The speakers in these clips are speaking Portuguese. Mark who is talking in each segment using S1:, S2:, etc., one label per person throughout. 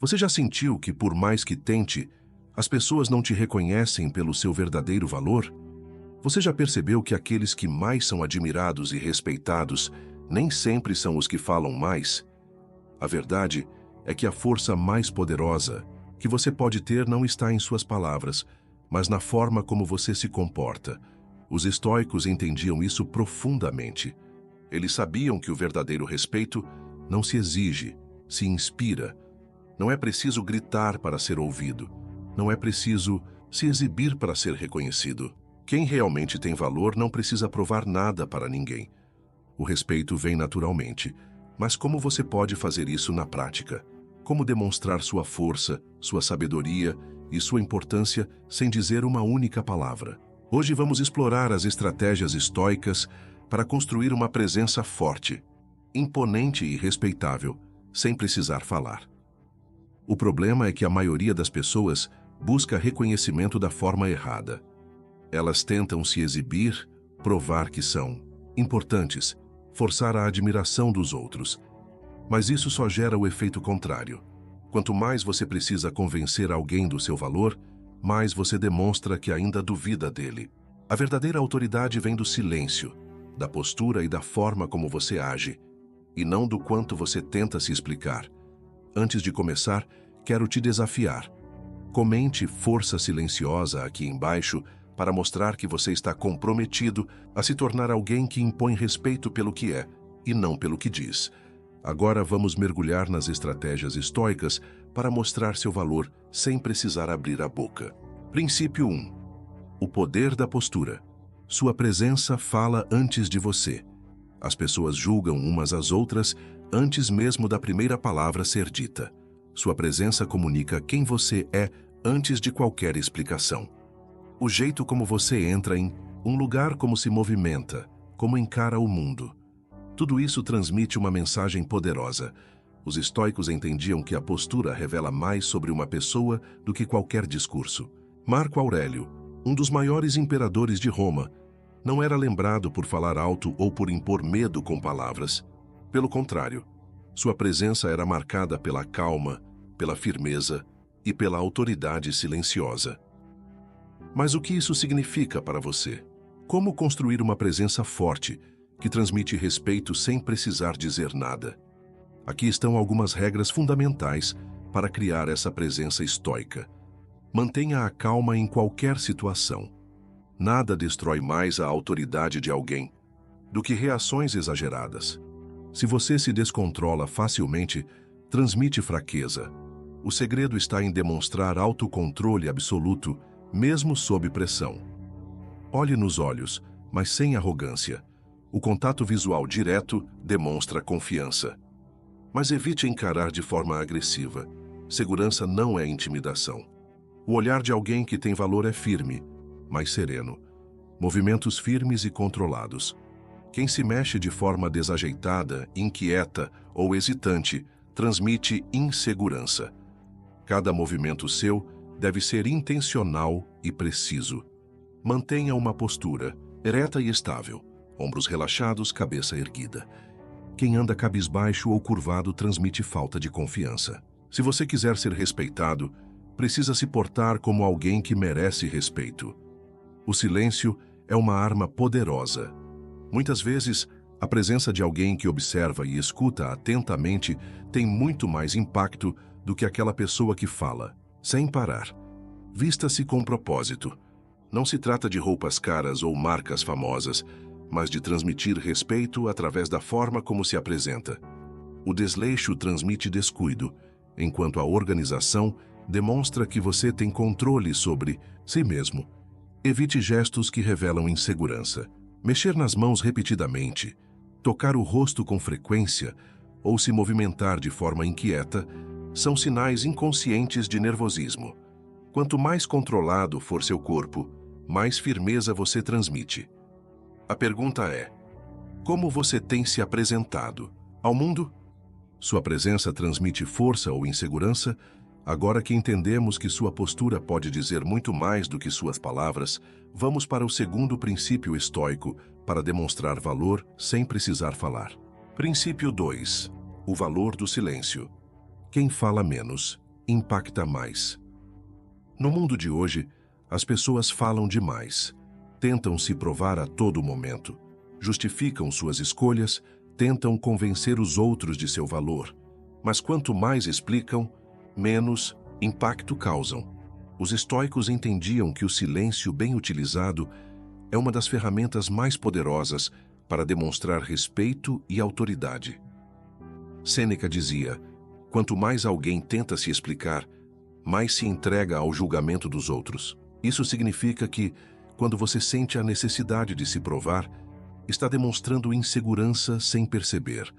S1: Você já sentiu que, por mais que tente, as pessoas não te reconhecem pelo seu verdadeiro valor? Você já percebeu que aqueles que mais são admirados e respeitados nem sempre são os que falam mais? A verdade é que a força mais poderosa que você pode ter não está em suas palavras, mas na forma como você se comporta. Os estoicos entendiam isso profundamente. Eles sabiam que o verdadeiro respeito não se exige, se inspira. Não é preciso gritar para ser ouvido. Não é preciso se exibir para ser reconhecido. Quem realmente tem valor não precisa provar nada para ninguém. O respeito vem naturalmente. Mas como você pode fazer isso na prática? Como demonstrar sua força, sua sabedoria e sua importância sem dizer uma única palavra? Hoje vamos explorar as estratégias estoicas para construir uma presença forte, imponente e respeitável, sem precisar falar. O problema é que a maioria das pessoas busca reconhecimento da forma errada. Elas tentam se exibir, provar que são importantes, forçar a admiração dos outros. Mas isso só gera o efeito contrário. Quanto mais você precisa convencer alguém do seu valor, mais você demonstra que ainda duvida dele. A verdadeira autoridade vem do silêncio, da postura e da forma como você age, e não do quanto você tenta se explicar. Antes de começar, quero te desafiar. Comente força silenciosa aqui embaixo para mostrar que você está comprometido a se tornar alguém que impõe respeito pelo que é e não pelo que diz. Agora vamos mergulhar nas estratégias estoicas para mostrar seu valor sem precisar abrir a boca. Princípio 1. O poder da postura. Sua presença fala antes de você. As pessoas julgam umas às outras antes mesmo da primeira palavra ser dita. Sua presença comunica quem você é antes de qualquer explicação. O jeito como você entra em um lugar, como se movimenta, como encara o mundo. Tudo isso transmite uma mensagem poderosa. Os estoicos entendiam que a postura revela mais sobre uma pessoa do que qualquer discurso. Marco Aurélio, um dos maiores imperadores de Roma, não era lembrado por falar alto ou por impor medo com palavras. Pelo contrário, sua presença era marcada pela calma, pela firmeza e pela autoridade silenciosa. Mas o que isso significa para você? Como construir uma presença forte, que transmite respeito sem precisar dizer nada? Aqui estão algumas regras fundamentais para criar essa presença estoica. Mantenha a calma em qualquer situação. Nada destrói mais a autoridade de alguém do que reações exageradas. Se você se descontrola facilmente, transmite fraqueza. O segredo está em demonstrar autocontrole absoluto, mesmo sob pressão. Olhe nos olhos, mas sem arrogância. O contato visual direto demonstra confiança. Mas evite encarar de forma agressiva. Segurança não é intimidação. O olhar de alguém que tem valor é firme, mas sereno. Movimentos firmes e controlados. Quem se mexe de forma desajeitada, inquieta ou hesitante, transmite insegurança. Cada movimento seu deve ser intencional e preciso. Mantenha uma postura ereta e estável, ombros relaxados, cabeça erguida. Quem anda cabisbaixo ou curvado transmite falta de confiança. Se você quiser ser respeitado, precisa se portar como alguém que merece respeito. O silêncio é uma arma poderosa. Muitas vezes, a presença de alguém que observa e escuta atentamente tem muito mais impacto do que aquela pessoa que fala, sem parar. Vista-se com propósito. Não se trata de roupas caras ou marcas famosas, mas de transmitir respeito através da forma como se apresenta. O desleixo transmite descuido, enquanto a organização demonstra que você tem controle sobre si mesmo. Evite gestos que revelam insegurança. Mexer nas mãos repetidamente, tocar o rosto com frequência ou se movimentar de forma inquieta são sinais inconscientes de nervosismo. Quanto mais controlado for seu corpo, mais firmeza você transmite. A pergunta é: como você tem se apresentado ao mundo? Sua presença transmite força ou insegurança? Agora que entendemos que sua postura pode dizer muito mais do que suas palavras, vamos para o segundo princípio estoico para demonstrar valor sem precisar falar. Princípio 2. O valor do silêncio. Quem fala menos, impacta mais? No mundo de hoje, as pessoas falam demais, tentam se provar a todo momento, justificam suas escolhas, tentam convencer os outros de seu valor. Mas quanto mais explicam, menos impacto causam. Os estoicos entendiam que o silêncio bem utilizado é uma das ferramentas mais poderosas para demonstrar respeito e autoridade. Sêneca dizia: quanto mais alguém tenta se explicar, mais se entrega ao julgamento dos outros. Isso significa que, quando você sente a necessidade de se provar, está demonstrando insegurança sem perceber.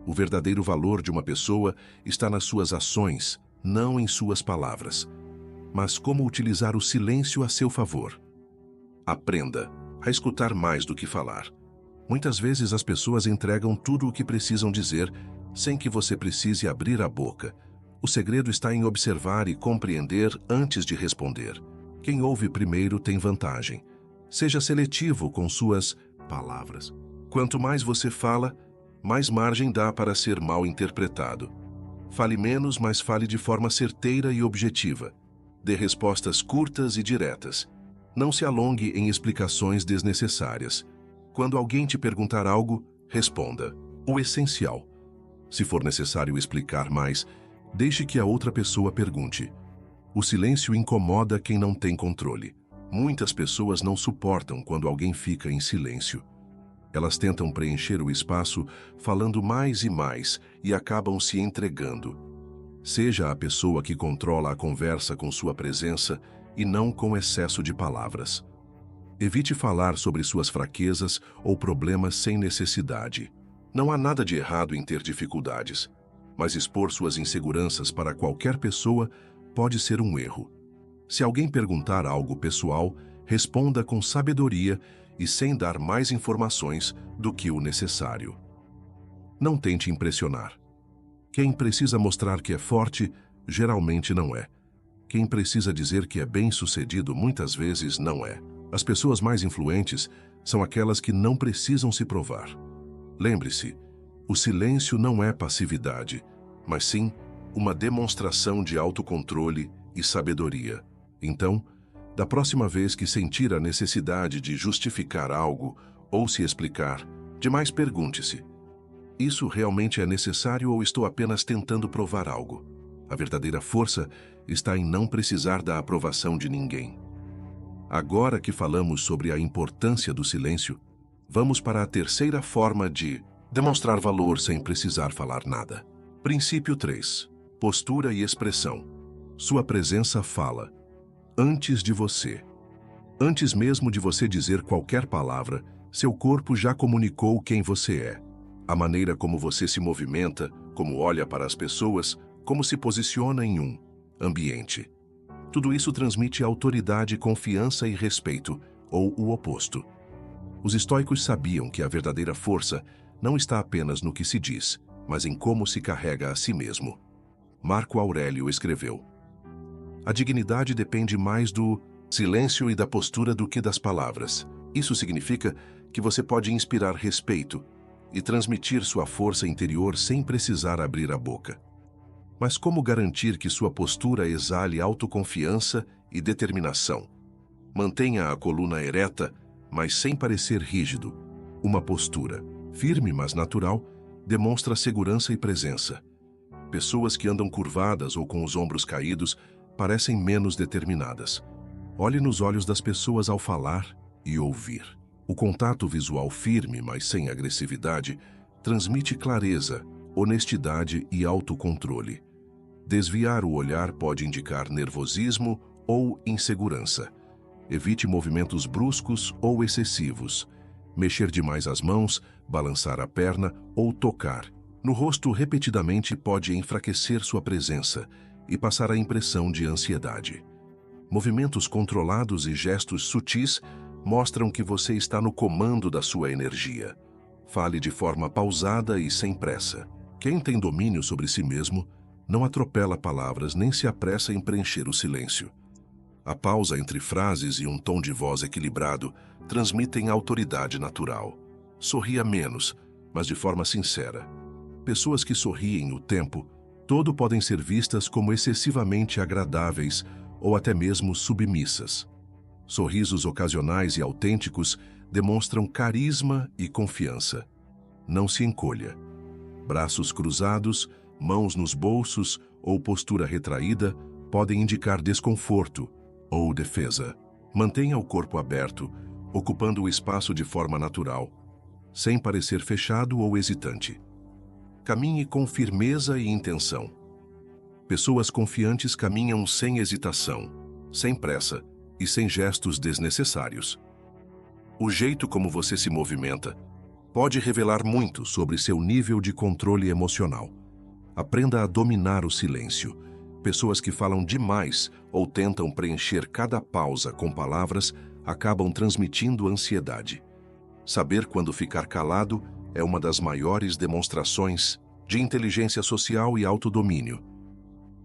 S1: O verdadeiro valor de uma pessoa está nas suas ações, não em suas palavras. Mas como utilizar o silêncio a seu favor? Aprenda a escutar mais do que falar. Muitas vezes as pessoas entregam tudo o que precisam dizer sem que você precise abrir a boca. O segredo está em observar e compreender antes de responder. Quem ouve primeiro tem vantagem. Seja seletivo com suas palavras. Quanto mais você fala, mais margem dá para ser mal interpretado. Fale menos, mas fale de forma certeira e objetiva. Dê respostas curtas e diretas. Não se alongue em explicações desnecessárias. Quando alguém te perguntar algo, responda o essencial. Se for necessário explicar mais, deixe que a outra pessoa pergunte. O silêncio incomoda quem não tem controle. Muitas pessoas não suportam quando alguém fica em silêncio. Elas tentam preencher o espaço falando mais e mais e acabam se entregando. Seja a pessoa que controla a conversa com sua presença e não com excesso de palavras. Evite falar sobre suas fraquezas ou problemas sem necessidade. Não há nada de errado em ter dificuldades, mas expor suas inseguranças para qualquer pessoa pode ser um erro. Se alguém perguntar algo pessoal, responda com sabedoria e sem dar mais informações do que o necessário. Não tente impressionar. Quem precisa mostrar que é forte, geralmente não é. Quem precisa dizer que é bem-sucedido, muitas vezes não é. As pessoas mais influentes são aquelas que não precisam se provar. Lembre-se, o silêncio não é passividade, mas sim uma demonstração de autocontrole e sabedoria. Então, da próxima vez que sentir a necessidade de justificar algo ou se explicar, demais pergunte-se: isso realmente é necessário ou estou apenas tentando provar algo? A verdadeira força está em não precisar da aprovação de ninguém. Agora que falamos sobre a importância do silêncio, vamos para a terceira forma de demonstrar valor sem precisar falar nada. Princípio 3. Postura e expressão. Sua presença fala. Antes de você. Antes mesmo de você dizer qualquer palavra, seu corpo já comunicou quem você é. A maneira como você se movimenta, como olha para as pessoas, como se posiciona em um ambiente. Tudo isso transmite autoridade, confiança e respeito, ou o oposto. Os estoicos sabiam que a verdadeira força não está apenas no que se diz, mas em como se carrega a si mesmo. Marco Aurélio escreveu: a dignidade depende mais do silêncio e da postura do que das palavras. Isso significa que você pode inspirar respeito e transmitir sua força interior sem precisar abrir a boca. Mas como garantir que sua postura exale autoconfiança e determinação? Mantenha a coluna ereta, mas sem parecer rígido. Uma postura firme, mas natural, demonstra segurança e presença. Pessoas que andam curvadas ou com os ombros caídos parecem menos determinadas. Olhe nos olhos das pessoas ao falar e ouvir. O contato visual firme, mas sem agressividade, transmite clareza, honestidade e autocontrole. Desviar o olhar pode indicar nervosismo ou insegurança. Evite movimentos bruscos ou excessivos. Mexer demais as mãos, balançar a perna ou tocar no rosto repetidamente pode enfraquecer sua presença e passar a impressão de ansiedade. Movimentos controlados e gestos sutis mostram que você está no comando da sua energia. Fale de forma pausada e sem pressa. Quem tem domínio sobre si mesmo não atropela palavras nem se apressa em preencher o silêncio. A pausa entre frases e um tom de voz equilibrado transmitem autoridade natural. Sorria menos, mas de forma sincera. Pessoas que sorriem o tempo Todo podem ser vistas como excessivamente agradáveis ou até mesmo submissas. Sorrisos ocasionais e autênticos demonstram carisma e confiança. Não se encolha. Braços cruzados, mãos nos bolsos ou postura retraída podem indicar desconforto ou defesa. Mantenha o corpo aberto, ocupando o espaço de forma natural, sem parecer fechado ou hesitante. Caminhe com firmeza e intenção. Pessoas confiantes caminham sem hesitação, sem pressa e sem gestos desnecessários. O jeito como você se movimenta pode revelar muito sobre seu nível de controle emocional. Aprenda a dominar o silêncio. Pessoas que falam demais ou tentam preencher cada pausa com palavras acabam transmitindo ansiedade. Saber quando ficar calado é uma das maiores demonstrações de inteligência social e autodomínio.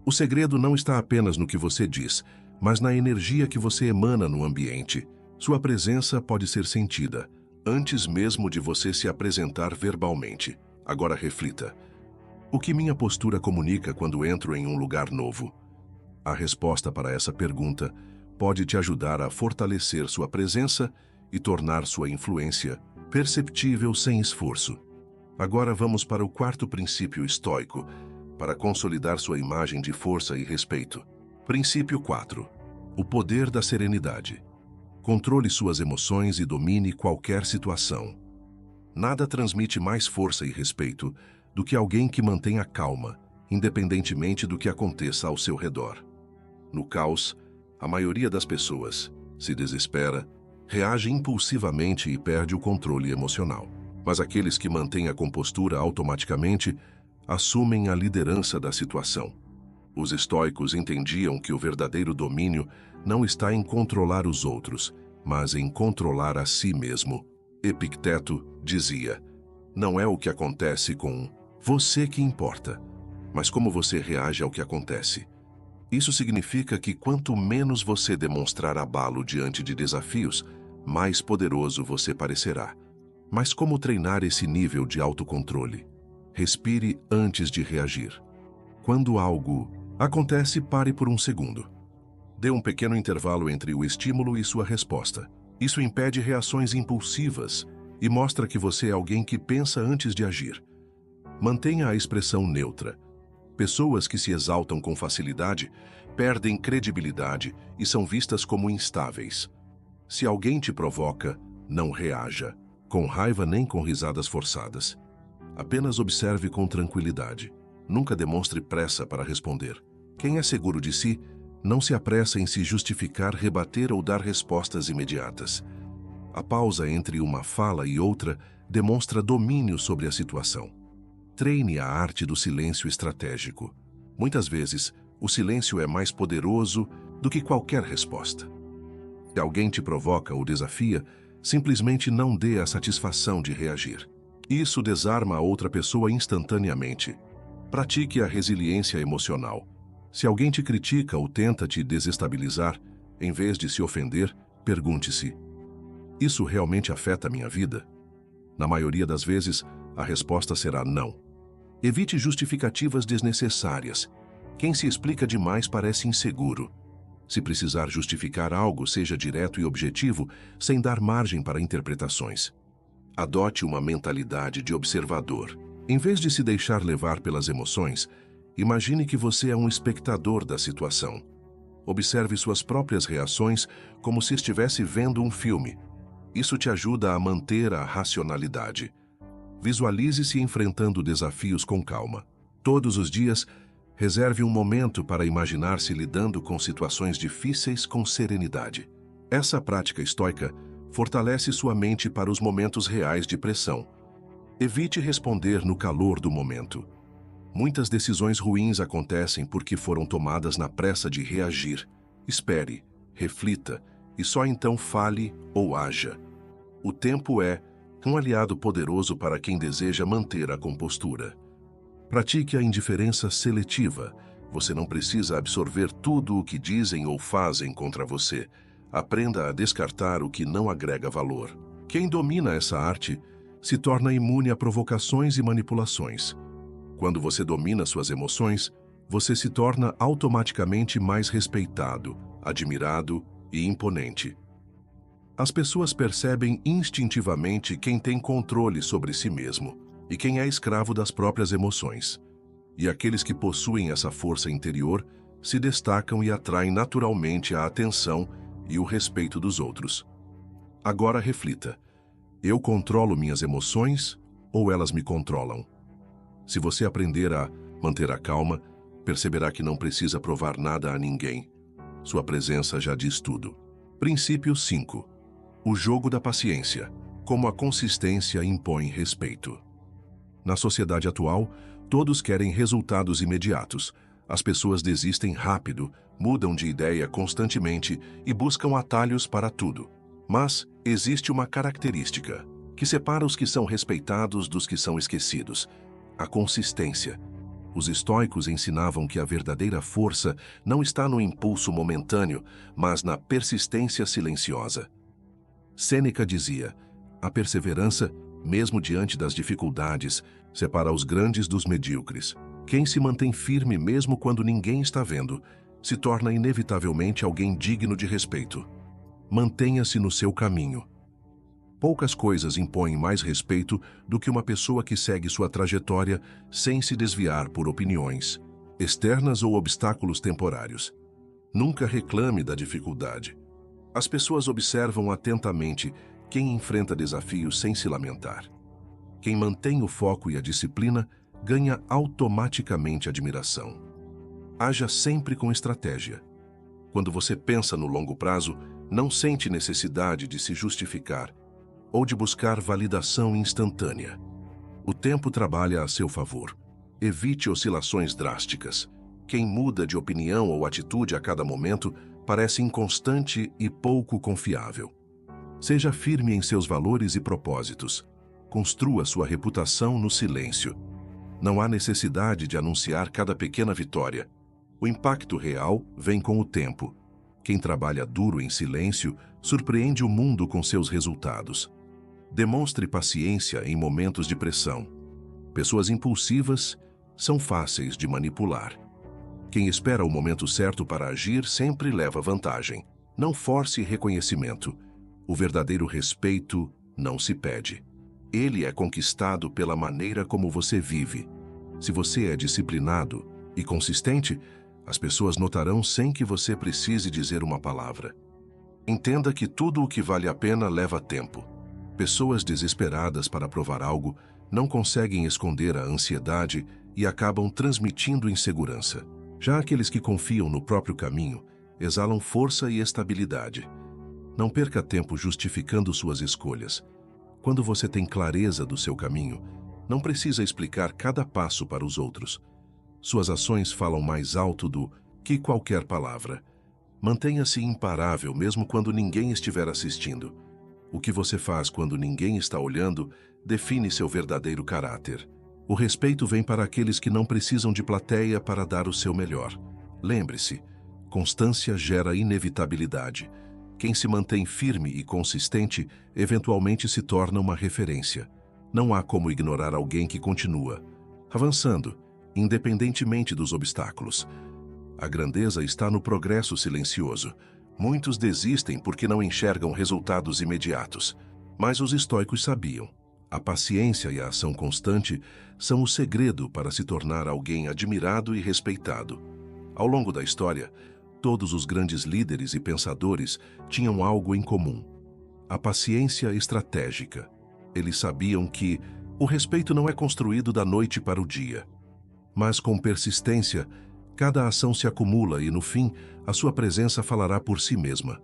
S1: O segredo não está apenas no que você diz, mas na energia que você emana no ambiente. Sua presença pode ser sentida, antes mesmo de você se apresentar verbalmente. Agora reflita. O que minha postura comunica quando entro em um lugar novo? A resposta para essa pergunta pode te ajudar a fortalecer sua presença e tornar sua influência perceptível sem esforço. Agora vamos para o quarto princípio estoico, para consolidar sua imagem de força e respeito. Princípio 4. O poder da serenidade. Controle suas emoções e domine qualquer situação. Nada transmite mais força e respeito do que alguém que mantenha calma, independentemente do que aconteça ao seu redor. No caos, a maioria das pessoas se desespera, reage impulsivamente e perde o controle emocional. Mas aqueles que mantêm a compostura automaticamente assumem a liderança da situação. Os estoicos entendiam que o verdadeiro domínio não está em controlar os outros, mas em controlar a si mesmo. Epicteto dizia: não é o que acontece com você que importa, mas como você reage ao que acontece. Isso significa que quanto menos você demonstrar abalo diante de desafios, mais poderoso você parecerá. Mas como treinar esse nível de autocontrole? Respire antes de reagir. Quando algo acontece, pare por um segundo. Dê um pequeno intervalo entre o estímulo e sua resposta. Isso impede reações impulsivas e mostra que você é alguém que pensa antes de agir. Mantenha a expressão neutra. Pessoas que se exaltam com facilidade perdem credibilidade e são vistas como instáveis. Se alguém te provoca, não reaja, com raiva nem com risadas forçadas. Apenas observe com tranquilidade. Nunca demonstre pressa para responder. Quem é seguro de si, não se apressa em se justificar, rebater ou dar respostas imediatas. A pausa entre uma fala e outra demonstra domínio sobre a situação. Treine a arte do silêncio estratégico. Muitas vezes, o silêncio é mais poderoso do que qualquer resposta. Se alguém te provoca ou desafia, simplesmente não dê a satisfação de reagir. Isso desarma a outra pessoa instantaneamente. Pratique a resiliência emocional. Se alguém te critica ou tenta te desestabilizar, em vez de se ofender, pergunte-se: isso realmente afeta a minha vida? Na maioria das vezes, a resposta será não. Evite justificativas desnecessárias. Quem se explica demais parece inseguro. Se precisar justificar algo, seja direto e objetivo, sem dar margem para interpretações. Adote uma mentalidade de observador. Em vez de se deixar levar pelas emoções, imagine que você é um espectador da situação. Observe suas próprias reações como se estivesse vendo um filme. Isso te ajuda a manter a racionalidade. Visualize-se enfrentando desafios com calma. Todos os dias, reserve um momento para imaginar-se lidando com situações difíceis com serenidade. Essa prática estoica fortalece sua mente para os momentos reais de pressão. Evite responder no calor do momento. Muitas decisões ruins acontecem porque foram tomadas na pressa de reagir. Espere, reflita e só então fale ou haja. O tempo é um aliado poderoso para quem deseja manter a compostura. Pratique a indiferença seletiva. Você não precisa absorver tudo o que dizem ou fazem contra você. Aprenda a descartar o que não agrega valor. Quem domina essa arte se torna imune a provocações e manipulações. Quando você domina suas emoções, você se torna automaticamente mais respeitado, admirado e imponente. As pessoas percebem instintivamente quem tem controle sobre si mesmo e quem é escravo das próprias emoções. E aqueles que possuem essa força interior se destacam e atraem naturalmente a atenção e o respeito dos outros. Agora reflita: eu controlo minhas emoções ou elas me controlam? Se você aprender a manter a calma, perceberá que não precisa provar nada a ninguém. Sua presença já diz tudo. Princípio 5. O jogo da paciência. Como a consistência impõe respeito. Na sociedade atual, todos querem resultados imediatos. As pessoas desistem rápido, mudam de ideia constantemente e buscam atalhos para tudo. Mas existe uma característica que separa os que são respeitados dos que são esquecidos: a consistência. Os estoicos ensinavam que a verdadeira força não está no impulso momentâneo, mas na persistência silenciosa. Sêneca dizia: a perseverança, mesmo diante das dificuldades, separa os grandes dos medíocres. Quem se mantém firme mesmo quando ninguém está vendo, se torna inevitavelmente alguém digno de respeito. Mantenha-se no seu caminho. Poucas coisas impõem mais respeito do que uma pessoa que segue sua trajetória sem se desviar por opiniões externas ou obstáculos temporários. Nunca reclame da dificuldade. As pessoas observam atentamente quem enfrenta desafios sem se lamentar. Quem mantém o foco e a disciplina ganha automaticamente admiração. Haja sempre com estratégia. Quando você pensa no longo prazo, não sente necessidade de se justificar ou de buscar validação instantânea. O tempo trabalha a seu favor. Evite oscilações drásticas. Quem muda de opinião ou atitude a cada momento parece inconstante e pouco confiável. Seja firme em seus valores e propósitos. Construa sua reputação no silêncio. Não há necessidade de anunciar cada pequena vitória. O impacto real vem com o tempo. Quem trabalha duro em silêncio surpreende o mundo com seus resultados. Demonstre paciência em momentos de pressão. Pessoas impulsivas são fáceis de manipular. Quem espera o momento certo para agir sempre leva vantagem. Não force reconhecimento. O verdadeiro respeito não se pede. Ele é conquistado pela maneira como você vive. Se você é disciplinado e consistente, as pessoas notarão sem que você precise dizer uma palavra. Entenda que tudo o que vale a pena leva tempo. Pessoas desesperadas para provar algo não conseguem esconder a ansiedade e acabam transmitindo insegurança. Já aqueles que confiam no próprio caminho exalam força e estabilidade. Não perca tempo justificando suas escolhas. Quando você tem clareza do seu caminho, não precisa explicar cada passo para os outros. Suas ações falam mais alto do que qualquer palavra. Mantenha-se imparável mesmo quando ninguém estiver assistindo. O que você faz quando ninguém está olhando define seu verdadeiro caráter. O respeito vem para aqueles que não precisam de plateia para dar o seu melhor. Lembre-se, constância gera inevitabilidade. Quem se mantém firme e consistente eventualmente se torna uma referência. Não há como ignorar alguém que continua avançando, independentemente dos obstáculos. A grandeza está no progresso silencioso. Muitos desistem porque não enxergam resultados imediatos. Mas os estoicos sabiam. A paciência e a ação constante são o segredo para se tornar alguém admirado e respeitado. Ao longo da história, todos os grandes líderes e pensadores tinham algo em comum: a paciência estratégica. Eles sabiam que o respeito não é construído da noite para o dia. Mas com persistência, cada ação se acumula e, no fim, a sua presença falará por si mesma.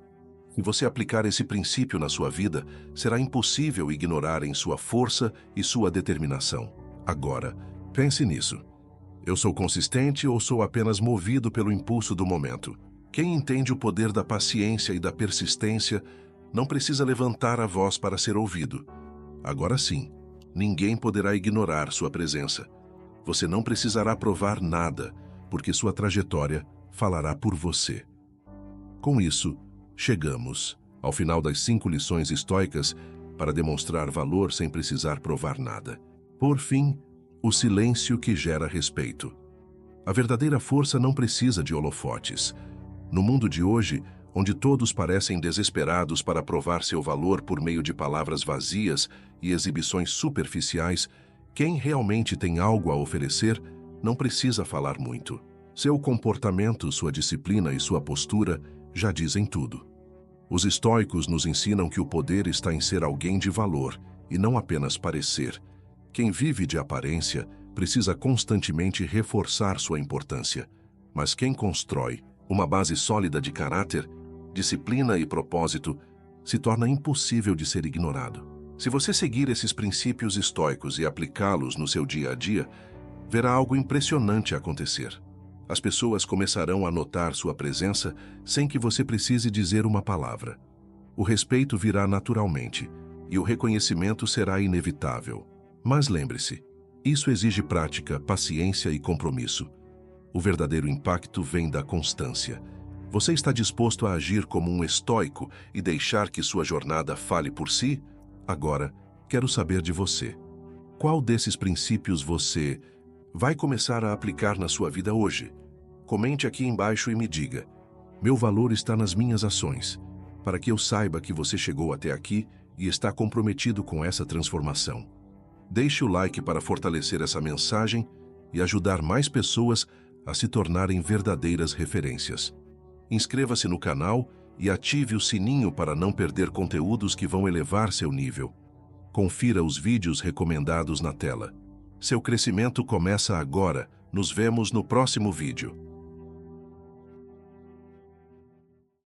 S1: Se você aplicar esse princípio na sua vida, será impossível ignorar em sua força e sua determinação. Agora, pense nisso. Eu sou consistente ou sou apenas movido pelo impulso do momento? Quem entende o poder da paciência e da persistência não precisa levantar a voz para ser ouvido. Agora sim, ninguém poderá ignorar sua presença. Você não precisará provar nada, porque sua trajetória falará por você. Com isso, chegamos ao final das 5 lições estoicas para demonstrar valor sem precisar provar nada. Por fim, O silêncio que gera respeito. A verdadeira força não precisa de holofotes. No mundo de hoje, onde todos parecem desesperados para provar seu valor por meio de palavras vazias e exibições superficiais, quem realmente tem algo a oferecer não precisa falar muito. Seu comportamento, sua disciplina e sua postura já dizem tudo. Os estoicos nos ensinam que o poder está em ser alguém de valor e não apenas parecer. Quem vive de aparência precisa constantemente reforçar sua importância. Mas quem constrói uma base sólida de caráter, disciplina e propósito, se torna impossível de ser ignorado. Se você seguir esses princípios estoicos e aplicá-los no seu dia a dia, verá algo impressionante acontecer. As pessoas começarão a notar sua presença sem que você precise dizer uma palavra. O respeito virá naturalmente e o reconhecimento será inevitável. Mas lembre-se, isso exige prática, paciência e compromisso. O verdadeiro impacto vem da constância. Você está disposto a agir como um estoico e deixar que sua jornada fale por si? Agora, quero saber de você. Qual desses princípios você vai começar a aplicar na sua vida hoje? Comente aqui embaixo e me diga. Meu valor está nas minhas ações, para que eu saiba que você chegou até aqui e está comprometido com essa transformação. Deixe o like para fortalecer essa mensagem e ajudar mais pessoas a se tornarem verdadeiras referências. Inscreva-se no canal e ative o sininho para não perder conteúdos que vão elevar seu nível. Confira os vídeos recomendados na tela. Seu crescimento começa agora. Nos vemos no próximo vídeo.